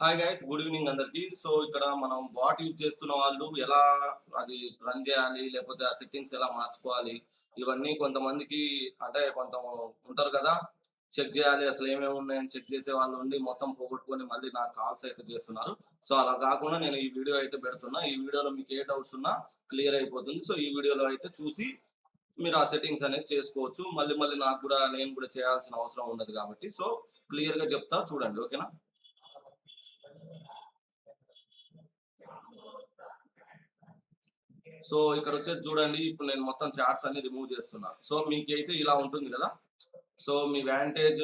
Hi guys, good evening అందరికి. So ఇక్కడ మనం బాట్ యూజ్ చేస్తున్న వాళ్ళు ఎలా అది రన్ చేయాలి, లేకపోతే ఆ సెట్టింగ్స్ ఎలా మార్చుకోవాలి, ఇవన్నీ కొంతమందికి అంటే కొంత ఉంటారు కదా, చెక్ చేయాలి అసలు ఏమేమి ఉన్నాయని చెక్ చేసే వాళ్ళు ఉండి మొత్తం పోగొట్టుకొని మళ్ళీ నాకు కాల్స్ అయితే చేస్తున్నారు. సో అలా కాకుండా నేను ఈ వీడియో అయితే పెడుతున్నా. ఈ వీడియోలో మీకు ఏ డౌట్స్ ఉన్నా క్లియర్ అయిపోతుంది. సో ఈ వీడియోలో అయితే చూసి మీరు ఆ సెట్టింగ్స్ అనేది చేసుకోవచ్చు. మళ్ళీ మళ్ళీ నాకు కూడా నేను కూడా చేయాల్సిన అవసరం ఉండదు కాబట్టి సో క్లియర్ గా చెప్తా, చూడండి. ఓకేనా? సో ఇక్కడ వచ్చేసి చూడండి, ఇప్పుడు నేను మొత్తం చార్ట్స్ అన్ని రిమూవ్ చేస్తున్నా. సో మీకైతే ఇలా ఉంటుంది కదా. సో మీ వ్యాంటేజ్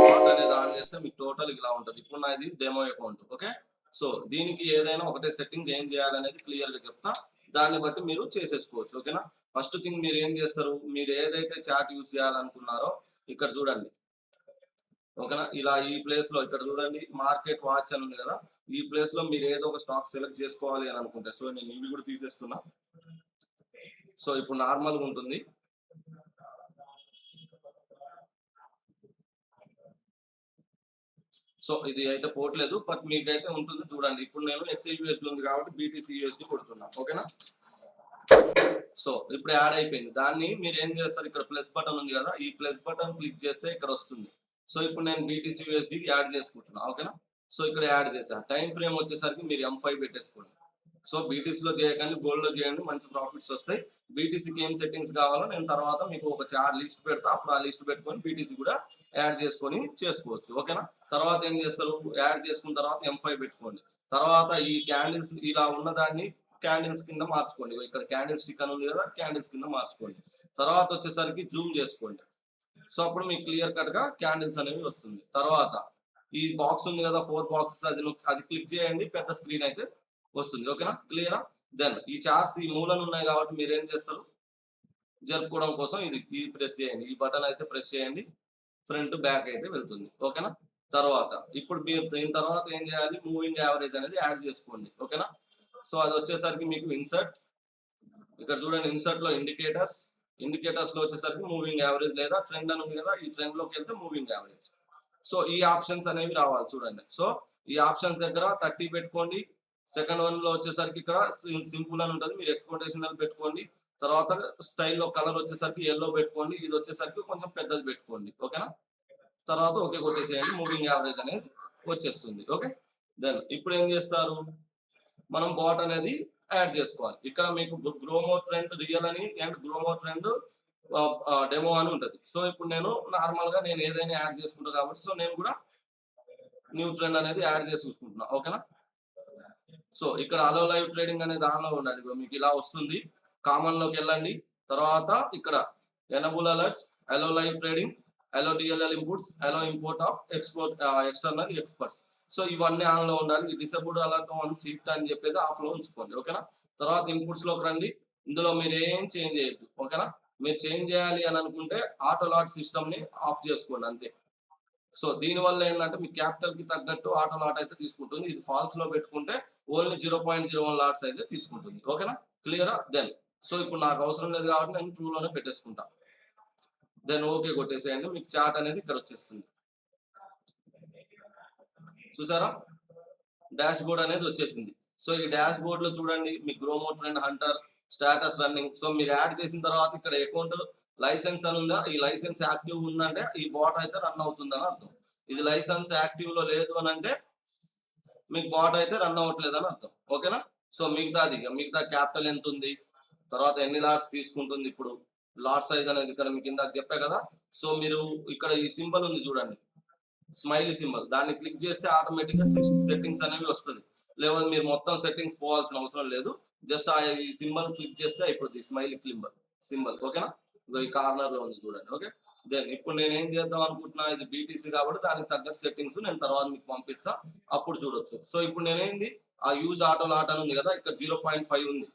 బాట్ అనేది ఆన్ చేస్తే మీకు టోటల్ ఇలా ఉంటుంది. ఇప్పుడు నాది డెమో అకౌంట్. ఓకే, సో దీనికి ఏదైనా ఒకటే సెట్టింగ్ ఏం చేయాలనేది క్లియర్ గా చెప్తా. దాన్ని బట్టి మీరు చేసేసుకోవచ్చు. ఓకేనా? ఫస్ట్ థింగ్ మీరు ఏం చేస్తారు, మీరు ఏదైతే చార్ట్ యూజ్ చేయాలనుకున్నారో ఇక్కడ చూడండి. ఓకేనా? ఇలా ఈ ప్లేస్ లో ఇక్కడ చూడండి, మార్కెట్ వాచ్ అని ఉంది కదా. ఈ ప్లేస్ లో మీరు ఏదో ఒక స్టాక్ సెలెక్ట్ చేసుకోవాలి అని అనుకుంటే, సో నేను ఇవి కూడా తీసేస్తున్నా. సో ఇప్పుడు నార్మల్గా ఉంటుంది. సో ఇది అయితే పోవట్లేదు, బట్ మీకైతే ఉంటుంది చూడండి. ఇప్పుడు నేను XAUSD ఉంది కాబట్టి BTCUSD కొడుతున్నా. ఓకేనా? సో ఇప్పుడు యాడ్ అయిపోయింది. దాన్ని మీరు ఏం చేస్తారు, ఇక్కడ ప్లస్ బటన్ ఉంది కదా, ఈ ప్లస్ బటన్ క్లిక్ చేస్తే ఇక్కడ వస్తుంది. సో ఇప్పుడు నేను BTCUSD యాడ్ చేసుకుంటున్నా. ఓకేనా? సో ఇక్కడ యాడ్ చేసా. టైం ఫ్రేమ్ వచ్చేసరికి మీరు M5 పెట్టేసుకోండి. సో బీటీసీలో చేయకండి, గోల్డ్లో చేయండి, మంచి ప్రాఫిట్స్ వస్తాయి. బీటీసీకి ఏం సెట్టింగ్స్ కావాలో నేను తర్వాత మీకు ఒక లిస్ట్ పెడతా. అప్పుడు ఆ లిస్ట్ పెట్టుకొని బీటీసీ కూడా యాడ్ చేసుకొని చేసుకోవచ్చు. ఓకేనా? తర్వాత ఏం చేస్తారు, యాడ్ చేసుకున్న తర్వాత M5 పెట్టుకోండి. తర్వాత ఈ క్యాండిల్స్ ఇలా ఉన్నదాన్ని క్యాండిల్స్ కింద మార్చుకోండి. ఇక్కడ క్యాండిల్ స్టిక్ అని ఉంది కదా, క్యాండిల్స్ కింద మార్చుకోండి. తర్వాత వచ్చేసరికి జూమ్ చేసుకోండి. సో అప్పుడు మీకు క్లియర్ కట్ గా క్యాండిల్స్ అనేవి వస్తుంది. తర్వాత ఈ బాక్స్ ఉంది కదా, 4 బాక్సెస్, అది క్లిక్ చేయండి, పెద్ద స్క్రీన్ అయితే వస్తుంది. ఓకేనా? క్లియరా? దెన్ ఈ చార్ట్స్ ఈ మూలను ఉన్నాయి కాబట్టి మీరు ఏం చేస్తారు, జరుపుకోవడం కోసం ఇది ప్రెస్ చేయండి. ఈ బటన్ అయితే ప్రెస్ చేయండి, ఫ్రంట్ బ్యాక్ అయితే వెళ్తుంది. ఓకేనా? తర్వాత ఇప్పుడు మీరు దీని తర్వాత ఏం చేయాలి, మూవింగ్ యావరేజ్ అనేది యాడ్ చేసుకోండి. ఓకేనా? సో అది వచ్చేసరికి మీకు ఇన్సర్ట్, ఇక్కడ చూడండి, ఇన్సర్ట్ లో ఇండికేటర్స్ లో వచ్చేసరికి మూవింగ్ యావరేజ్ లేదా ట్రెండ్ అని ఉంది కదా, ఈ ట్రెండ్ లోకి వెళ్తే మూవింగ్ యావరేజ్. సో ఈ ఆప్షన్స్ అనేవి రావాలి చూడండి. సో ఈ ఆప్షన్స్ దగ్గర 30 పెట్టుకోండి. సెకండ్ వన్ లో వచ్చేసరికి ఇక్కడ సింపుల్ అని ఉంటుంది, మీరు ఎక్స్పోర్టేషనల్ పెట్టుకోండి. తర్వాత స్టైల్లో కలర్ వచ్చేసరికి ఎల్లో పెట్టుకోండి. ఇది వచ్చేసరికి కొంచెం పెద్దది పెట్టుకోండి. ఓకేనా? తర్వాత ఓకే కొట్టేసేయండి, మూవింగ్ యావరేజ్ అనేది వచ్చేస్తుంది. ఓకే, దెన్ ఇప్పుడు ఏం చేస్తారు, మనం బాట్ అనేది యాడ్ చేసుకోవాలి. ఇక్కడ మీకు గ్రోమో ట్రెండ్ రియల్ అని అండ్ గ్రోమో ట్రెండ్ డెమో అని ఉంటుంది. సో ఇప్పుడు నేను నార్మల్ గా నేను ఏదైనా యాడ్ చేసుకుంటా కాబట్టి సో నేను కూడా న్యూ ట్రెండ్ అనేది యాడ్ చేసి చూసుకుంటున్నా. ఓకేనా? సో ఇక్కడ అలో లైవ్ ట్రేడింగ్ అనేది ఆన్ లో ఉండాలి. మీకు ఇలా వస్తుంది. కామన్ లోకి వెళ్ళండి. తర్వాత ఇక్కడ enable alerts, allow live trading, allow DLL inputs, allow import of external experts. So ఇవన్నీ ఆన్ లో ఉండాలి. డిసేబుల్ అలర్ట్ వన్ సీట్ అని చెప్పేది ఆఫ్ లో ఉంచుకోండి. ఓకేనా? తర్వాత ఇన్పుట్స్ లోకి రండి. ఇందులో మీరు ఏం చేంజ్ చేయొద్దు. ఓకేనా? మీరు చేంజ్ చేయాలి అని అనుకుంటే ఆటో లాట్ సిస్టమ్ ని ఆఫ్ చేసుకోండి అంతే. సో దీని వల్ల ఏంటంటే మీ క్యాపిటల్ కి తగ్గట్టు ఆటో లాట్ అయితే తీసుకుంటుంది. ఇది ఫాల్స్ లో పెట్టుకుంటే ఓన్లీ 0.01 లాట్స్ అయితే తీసుకుంటుంది. ఓకేనా? క్లియరా? దెన్ సో ఇప్పుడు నాకు అవసరం లేదు కాబట్టి నేను ట్రూ లోనే పెట్టేసుకుంటా. దెన్ ఓకే కొట్టేసేయండి, మీకు చార్ట్ అనేది ఇక్కడ వచ్చేస్తుంది. చూసారా, డాష్ బోర్డ్ అనేది వచ్చేసింది. సో ఈ డాష్ బోర్డ్ లో చూడండి, మీ Gromo trend hunter status running. So మీరు యాడ్ చేసిన తర్వాత ఇక్కడ అకౌంట్ లైసెన్స్ అని ఉందా, ఈ లైసెన్స్ యాక్టివ్ ఉందంటే ఈ బాట్ అయితే రన్ అవుతుందని అర్థం. ఇది లైసెన్స్ యాక్టివ్ లో లేదు అని అంటే మీకు బాట్ అయితే రన్ అవ్వట్లేదు అని అర్థం. ఓకేనా? సో మిగతా క్యాపిటల్ ఎంత ఉంది, తర్వాత ఎన్ని లాట్స్ తీసుకుంటుంది, ఇప్పుడు లాట్ సైజ్ అనేది ఇక్కడ మీకు ఇందాక చెప్పా కదా. సో మీరు ఇక్కడ ఈ సింబల్ ఉంది చూడండి, స్మైలీ సింబల్, దాన్ని క్లిక్ చేస్తే ఆటోమేటిక్ గా సెట్టింగ్స్ అనేవి వస్తుంది. లేదా మీరు మొత్తం సెట్టింగ్స్ పోవాల్సిన అవసరం లేదు. జస్ట్ ఈ సింబల్ క్లిక్ చేస్తే అయిపోతుంది, స్మైలీ సింబల్. ఓకేనా? ఈ కార్నర్ లో ఉంది చూడండి. ఓకే, దెన్ ఇప్పుడు నేను ఏం చేద్దాం అనుకుంటున్నా, ఇది BTC కాబట్టి దానికి తగ్గట్టు సెట్టింగ్స్ నేను తర్వాత మీకు పంపిస్తా, అప్పుడు చూడొచ్చు. సో ఇప్పుడు నేనేంది, ఆ యూజ్ ఆటో లాట్ అని ఉంది కదా, ఇక్కడ 0.5 ఉంది.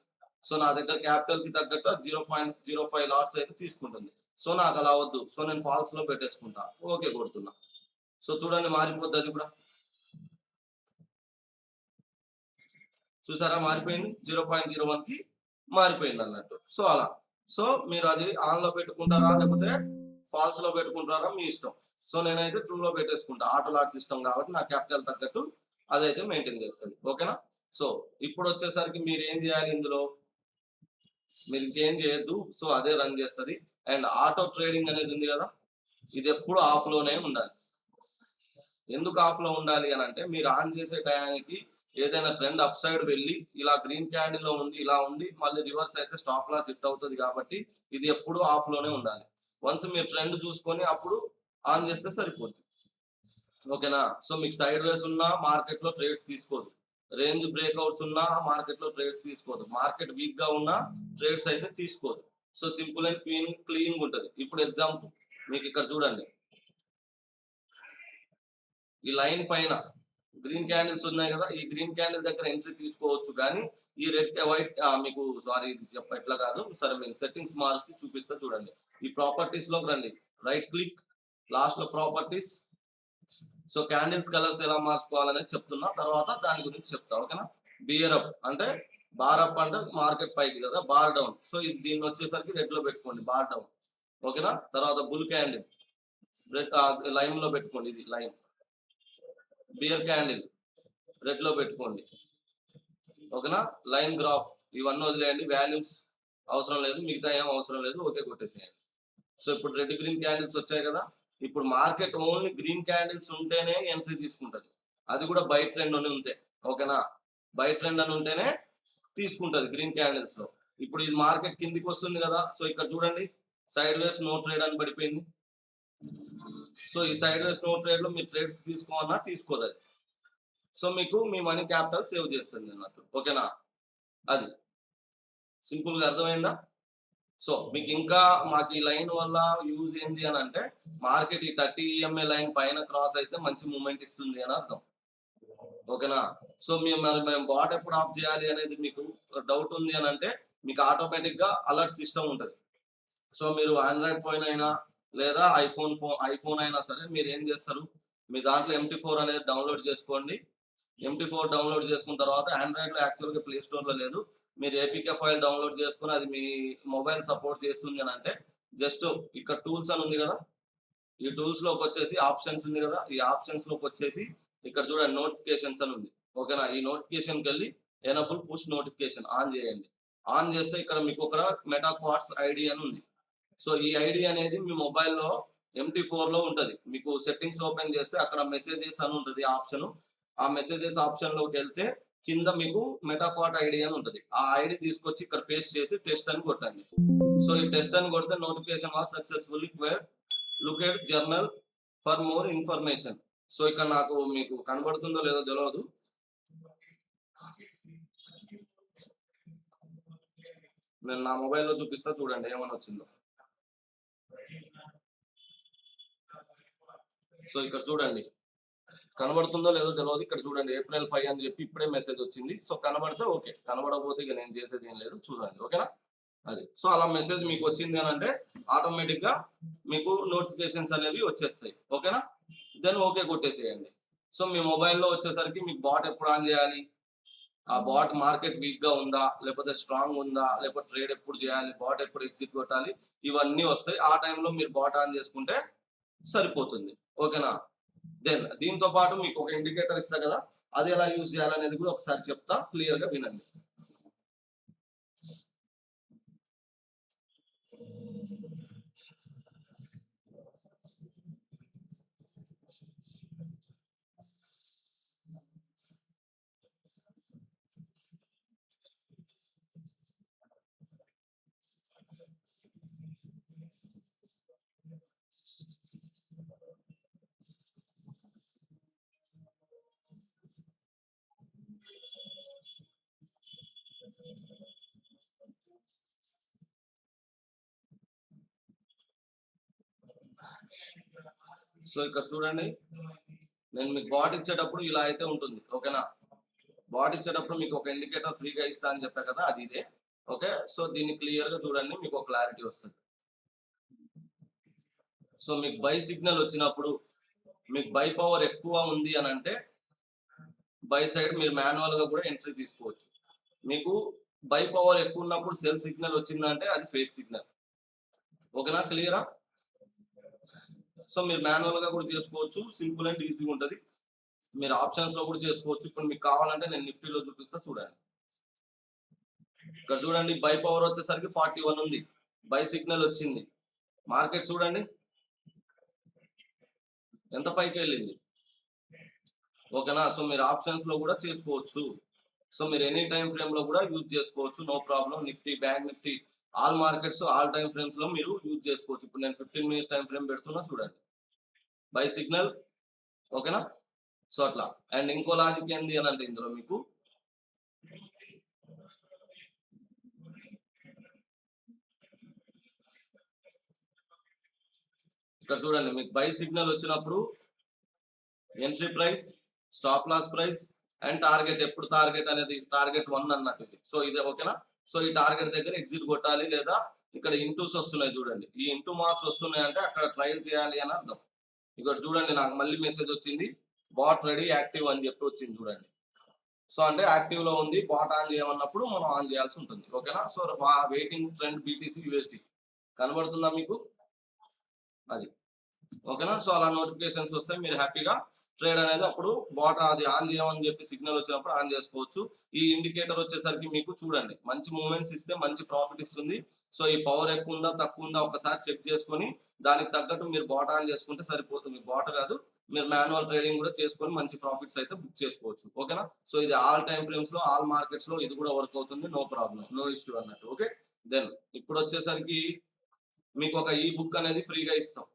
సో నా దగ్గర క్యాపిటల్ కి తగ్గట్టు 0.05 లాట్స్ అయితే తీసుకుంటుంది. సో నాకు అలా వద్దు, సో నేను ఫాల్స్ లో పెట్టేసుకుంటా. ఓకే కొడుతున్నా. సో చూడండి, మారిపోద్ది అది కూడా. చూసారా, మారిపోయింది. 0.01 కి మారిపోయింది అన్నట్టు. సో అలా. సో మీరు అది ఆన్ లో పెట్టుకుంటారా లేకపోతే ఫాల్స్ లో పెట్టుకుంటారా మీ ఇష్టం. సో నేనైతే ట్రూ లో పెట్టేసుకుంటా, ఆటో లాట్ సిస్టమ్ కాబట్టి నా క్యాపిటల్ తగ్గట్టు అదైతే మెయింటైన్ చేస్తుంది. ఓకేనా? సో ఇప్పుడు వచ్చేసరికి మీరు ఏం చేయాలి ఇందులో, మీరు ఇంకేం చేయొద్దు. సో అదే రన్ చేస్తుంది. అండ్ ఆటో ట్రేడింగ్ అనేది ఉంది కదా, ఇది ఎప్పుడు ఆఫ్ లోనే ఉండాలి. ఎందుకు ఆఫ్ లో ఉండాలి అని అంటే, మీరు ఆన్ చేసే టయానికి ఏదైనా ట్రెండ్ అప్ సైడ్ వెళ్ళి ఇలా గ్రీన్ క్యాండిల్ లో ఉంది, ఇలా ఉంది, మళ్ళీ రివర్స్ అయితే స్టాప్ లాస్ హిట్ అవుతుంది. కాబట్టి ఇది ఎప్పుడు ఆఫ్ లోనే ఉండాలి. వన్స్ మీరు ట్రెండ్ చూసుకొని అప్పుడు ఆన్ చేస్తే సరిపోతుంది. ఓకేనా? సో మీకు సైడ్ వేస్ ఉన్నా మార్కెట్ లో ట్రేడ్స్ తీసుకోదు, రేంజ్ బ్రేక్అవుట్స్ ఉన్నా మార్కెట్ లో ట్రేడ్స్ తీసుకోదు, మార్కెట్ వీక్ గా ఉన్నా ట్రేడ్స్ అయితే తీసుకోదు. సో సింపుల్ అండ్ క్లీన్ ఉంటది. ఇప్పుడు ఎగ్జాంపుల్ మీకు ఇక్కడ చూడండి, ఈ లైన్ పైన గ్రీన్ క్యాండిల్స్ ఉన్నాయి కదా, ఈ గ్రీన్ క్యాండిల్ దగ్గర ఎంట్రీ తీసుకోవచ్చు. కానీ ఈ రెడ్ వైట్ మీకు సారీ ఇది ఎట్లా కాదు, సరే మీరు సెట్టింగ్స్ మార్చి చూపిస్తా చూడండి. ఈ ప్రాపర్టీస్ లోకి రండి, రైట్ క్లిక్, లాస్ట్ లో ప్రాపర్టీస్. సో క్యాండిల్స్ కలర్స్ ఎలా మార్చుకోవాలనేది చెప్తున్నా, తర్వాత దాని గురించి చెప్తా. ఓకేనా? బియర్ అప్ అంటే, బార్ అప్ అంటే మార్కెట్ పైకి కదా, బార్ డౌన్. సో ఇది దీన్ని వచ్చేసరికి రెడ్ లో పెట్టుకోండి, బార్ డౌన్. ఓకేనా? తర్వాత బుల్ క్యాండిల్ రెడ్ లైన్ లో పెట్టుకోండి, ఇది లైన్. బియర్ క్యాండిల్ రెడ్ లో పెట్టుకోండి. ఓకేనా? లైన్ గ్రాఫ్ ఇవన్నీ వదిలేయండి, వాల్యూమ్స్ అవసరం లేదు, మిగతా ఏం అవసరం లేదు, ఓకే కొట్టేసేయండి. సో ఇప్పుడు రెడ్ గ్రీన్ క్యాండిల్స్ వచ్చాయి కదా, ఇప్పుడు మార్కెట్ ఓన్లీ గ్రీన్ క్యాండిల్స్ ఉంటేనే ఎంట్రీ తీసుకుంటది, అది కూడా బై ట్రెండ్ అని ఉంటే. ఓకేనా? బై ట్రెండ్ అని ఉంటేనే తీసుకుంటది గ్రీన్ క్యాండిల్స్ లో. ఇప్పుడు ఇది మార్కెట్ కిందికి వస్తుంది కదా, సో ఇక్కడ చూడండి సైడ్ వేస్ నో ట్రేడ్ అని పడిపోయింది. సో ఈ సైడ్ వేస్ నో ట్రేడ్ లో మీరు ట్రేడ్స్ తీసుకోమన్నా తీసుకోదు. సో మీకు మీ మనీ క్యాపిటల్ సేవ్ చేస్తుంది అన్నట్టు. ఓకేనా? అది సింపుల్ గా అర్థమైందా? సో మీకు ఇంకా మాకు ఈ లైన్ వల్ల యూజ్ ఏంది అని అంటే, మార్కెట్ ఈ 30 EMA లైన్ పైన క్రాస్ అయితే మంచి మూమెంట్ ఇస్తుంది అని అర్థం. ఓకేనా? సో మేము బాట్ ఎప్పుడు ఆఫ్ చేయాలి అనేది మీకు డౌట్ ఉంది అని అంటే, మీకు ఆటోమేటిక్ గా అలర్ట్ సిస్టమ్ ఉంటుంది. సో మీరు ఆండ్రాయిడ్ ఫోన్ అయినా లేదా ఐఫోన్ అయినా సరే, మీరు ఏం చేస్తారు, మీ దాంట్లో MT4 అనేది డౌన్లోడ్ చేసుకోండి. MT4 డౌన్లోడ్ చేసుకున్న తర్వాత, ఆండ్రాయిడ్ లో యాక్చువల్గా ప్లే స్టోర్ లో లేదు, మీరు APK ఫైల్ డౌన్లోడ్ చేసుకుని అది మీ మొబైల్ సపోర్ట్ చేస్తుంది అని అంటే, జస్ట్ ఇక్కడ టూల్స్ అని ఉంది కదా, ఈ టూల్స్ లోకి వచ్చేసి ఆప్షన్స్ ఉంది కదా, ఈ ఆప్షన్స్ లోకి వచ్చేసి ఇక్కడ చూడండి నోటిఫికేషన్స్ అని ఉంది. ఓకేనా? ఈ నోటిఫికేషన్కి వెళ్ళి ఎనబుల్ పుష్ నోటిఫికేషన్ ఆన్ చేయండి. ఆన్ చేస్తే ఇక్కడ మీకు ఒక మెటా క్వార్ట్స్ ఐడి అని ఉంది. సో ఈ ఐడి అనేది మీ మొబైల్లో MT4 లో ఉంటది. మీకు సెట్టింగ్స్ ఓపెన్ చేస్తే అక్కడ మెసేజెస్ అని ఉంటుంది ఆప్షన్. ఆ మెసేజెస్ ఆప్షన్ లోకి వెళ్తే కింద మీకు మెటాక్వాట్ ఐడి అని ఉంటుంది. ఆ ఐడి తీసుకొచ్చి ఇక్కడ పేస్ట్ చేసి టెస్ట్ అని కొట్టండి. సో ఈ టెస్ట్ అని కొడితే notification was successfully queer, look at journal for more information. So ఇక్కడ నాకు మీకు కనబడుతుందో లేదో తెలియదు. నేను నా మొబైల్లో చూపిస్తా చూడండి ఏమని వచ్చిందో. సో ఇక్కడ చూడండి కనబడుతుందో లేదో తెలియదు. ఇక్కడ చూడండి April 5 అని చెప్పి ఇప్పుడే మెసేజ్ వచ్చింది. సో కనబడితే ఓకే, కనబడకపోతే ఇక నేను చేసేది ఏం లేదు, చూడండి. ఓకేనా? అది సో అలా మెసేజ్ మీకు వచ్చింది అని అంటే ఆటోమేటిక్ గా మీకు నోటిఫికేషన్స్ అనేవి వచ్చేస్తాయి. ఓకేనా? దెన్ ఓకే కొట్టేసేయండి. సో మీ మొబైల్లో వచ్చేసరికి మీకు బాట్ ఎప్పుడు ఆన్ చేయాలి, ఆ బాట్ మార్కెట్ వీక్ గా ఉందా లేకపోతే స్ట్రాంగ్ ఉందా, లేకపోతే ట్రేడ్ ఎప్పుడు చేయాలి, బాట్ ఎప్పుడు ఎగ్జిట్ కొట్టాలి, ఇవన్నీ వస్తాయి. ఆ టైంలో మీరు బాట్ ఆన్ చేసుకుంటే సరిపోతుంది. ఓకేనా? దెన్ దీంతో పాటు మీకు ఒక ఇండికేటర్ ఇస్తా కదా, అది ఎలా యూజ్ చేయాలనేది కూడా ఒకసారి చెప్తా, క్లియర్ గా వినండి. సో ఇక్కడ చూడండి, నేను మీకు బాట్ ఇచ్చేటప్పుడు ఇలా అయితే ఉంటుంది. ఓకేనా? బాట్ ఇచ్చేటప్పుడు మీకు ఒక ఇండికేటర్ ఫ్రీగా ఇస్తా అని చెప్పా కదా, అది ఇదే. ఓకే, సో దీన్ని క్లియర్ గా చూడండి, మీకు ఒక క్లారిటీ వస్తుంది. సో మీకు బై సిగ్నల్ వచ్చినప్పుడు, మీకు బై పవర్ ఎక్కువ ఉంది అని అంటే బై సైడ్ మీరు మాన్యువల్ గా కూడా ఎంట్రీ తీసుకోవచ్చు. మీకు బై పవర్ ఎక్కువ ఉన్నప్పుడు సెల్ సిగ్నల్ వచ్చిందంటే అది ఫేక్ సిగ్నల్. ఓకేనా? క్లియరా? సో మీరు మాన్యువల్ గా కూడా చేసుకోవచ్చు, సింపుల్ అండ్ ఈజీగా ఉంటుంది. మీరు ఆప్షన్స్ లో కూడా చేసుకోవచ్చు. ఇప్పుడు మీకు కావాలంటే నేను నిఫ్టీలో చూపిస్తా చూడండి. ఇక్కడ చూడండి బై పవర్ వచ్చేసరికి 41 ఉంది. బై సిగ్నల్ వచ్చింది. మార్కెట్ చూడండి ఎంత పైకి వెళ్ళింది. ఓకేనా. సో మీరు ఆప్షన్స్ లో కూడా చేసుకోవచ్చు. సో మీరు ఎనీ టైం ఫ్రేమ్ లో కూడా యూజ్ చేసుకోవచ్చు. No problem. Nifty, bank Nifty, all markets, all time frames లో మీరు యూజ్ చేసుకోవచ్చు. ఇప్పుడు నేను 15 మినిట్స్ టైం ఫ్రేమ్ పెడుతున్నా చూడండి. Buy signal. ఓకేనా. సో అట్లా. అండ్ ఇంకో లాజిక్ ఏంది అని అంటే ఇందులో మీకు ఇక్కడ చూడండి మీకు బై సిగ్నల్ వచ్చినప్పుడు entry price, stop loss price and target. ఎప్పుడు టార్గెట్ అనేది టార్గెట్ 1 అన్నట్టు ఇది. సో ఇదే ఓకేనా. సో ఈ టార్గెట్ దగ్గర ఎగ్జిట్ కొట్టాలి, లేదా ఇక్కడ ఇంటూస్ వస్తున్నాయి చూడండి. ఈ ఇంటూ మార్క్స్ వస్తున్నాయి అంటే అక్కడ ట్రయల్ చేయాలి అని అర్థం. ఇక్కడ చూడండి నాకు మళ్ళీ మెసేజ్ వచ్చింది, బాట్ రెడీ యాక్టివ్ అని చెప్పి వచ్చింది చూడండి. సో అంటే యాక్టివ్ లో ఉంది, బాట్ ఆన్ చేయమన్నప్పుడు మనం ఆన్ చేయాల్సి ఉంటుంది. ఓకేనా. So waiting trend BTC USD కనబడుతుందా మీకు? అది ఓకేనా. సో అలా నోటిఫికేషన్స్ వస్తాయి, మీరు హ్యాపీగా ట్రేడ్ అనేది అప్పుడు బాట్ అది ఆన్ చేయమని చెప్పి సిగ్నల్ వచ్చినప్పుడు ఆన్ చేసుకోవచ్చు. ఈ ఇండికేటర్ వచ్చేసరికి మీకు చూడండి మంచి మూవ్మెంట్స్ ఇస్తే మంచి ప్రాఫిట్ ఇస్తుంది. సో ఈ పవర్ ఎక్కువ ఉందా తక్కువ ఉందా ఒకసారి చెక్ చేసుకొని దానికి తగ్గట్టు మీరు బాట్ ఆన్ చేసుకుంటే సరిపోతుంది. బాట్ కాదు, మీరు మాన్యువల్ ట్రేడింగ్ కూడా చేసుకొని మంచి ప్రాఫిట్స్ అయితే బుక్ చేసుకోవచ్చు. ఓకేనా. సో ఇది ఆల్ టైమ్ ఫ్రేమ్స్ లో, ఆల్ మార్కెట్స్ లో ఇది కూడా వర్క్ అవుతుంది. నో ప్రాబ్లం, నో ఇష్యూ అన్నట్టు. ఓకే. దెన్ ఇప్పుడు వచ్చేసరికి మీకు ఒక ఈ బుక్ అనేది ఫ్రీగా ఇస్తాం.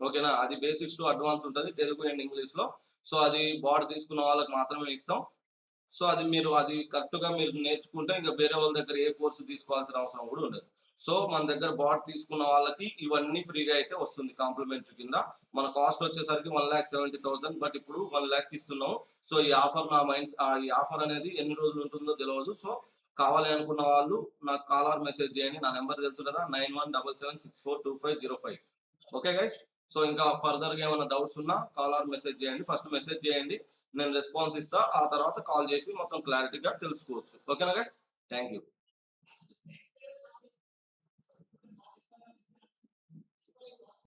ఓకేనా. అది బేసిక్స్ టు అడ్వాన్స్ ఉంటుంది, తెలుగు అండ్ ఇంగ్లీష్ లో. సో అది బాట్ తీసుకున్న వాళ్ళకి మాత్రమే ఇస్తాం. సో అది మీరు అది కరెక్ట్ గా మీరు నేర్చుకుంటే ఇంకా వేరే వాళ్ళ దగ్గర ఏ కోర్సు తీసుకోవాల్సిన అవసరం కూడా ఉండదు. సో మన దగ్గర బాట్ తీసుకున్న వాళ్ళకి ఇవన్నీ ఫ్రీగా అయితే వస్తుంది కాంప్లిమెంటరీ కింద. మన కాస్ట్ వచ్చేసరికి 1,70,000, బట్ ఇప్పుడు 1 lakh ఇస్తున్నాం. సో ఈ ఆఫర్ నా ఈ ఆఫర్ అనేది ఎన్ని రోజులు ఉంటుందో తెలియదు. సో కావాలి అనుకున్న వాళ్ళు నాకు కాల్ ఆర్ మెసేజ్ చేయండి. నా నెంబర్ తెలుసు కదా, 9177642505. Okay guys. సో ఇంకా ఫర్దర్ గా ఏమైనా డౌట్స్ ఉన్నా కాల్ ఆర్ మెసేజ్ చేయండి. ఫస్ట్ మెసేజ్ చేయండి, నేను రెస్పాన్స్ ఇస్తా. ఆ తర్వాత కాల్ చేసి మొత్తం క్లారిటీగా తెలుసుకోవచ్చు. ఓకేనా గైస్. Thank you.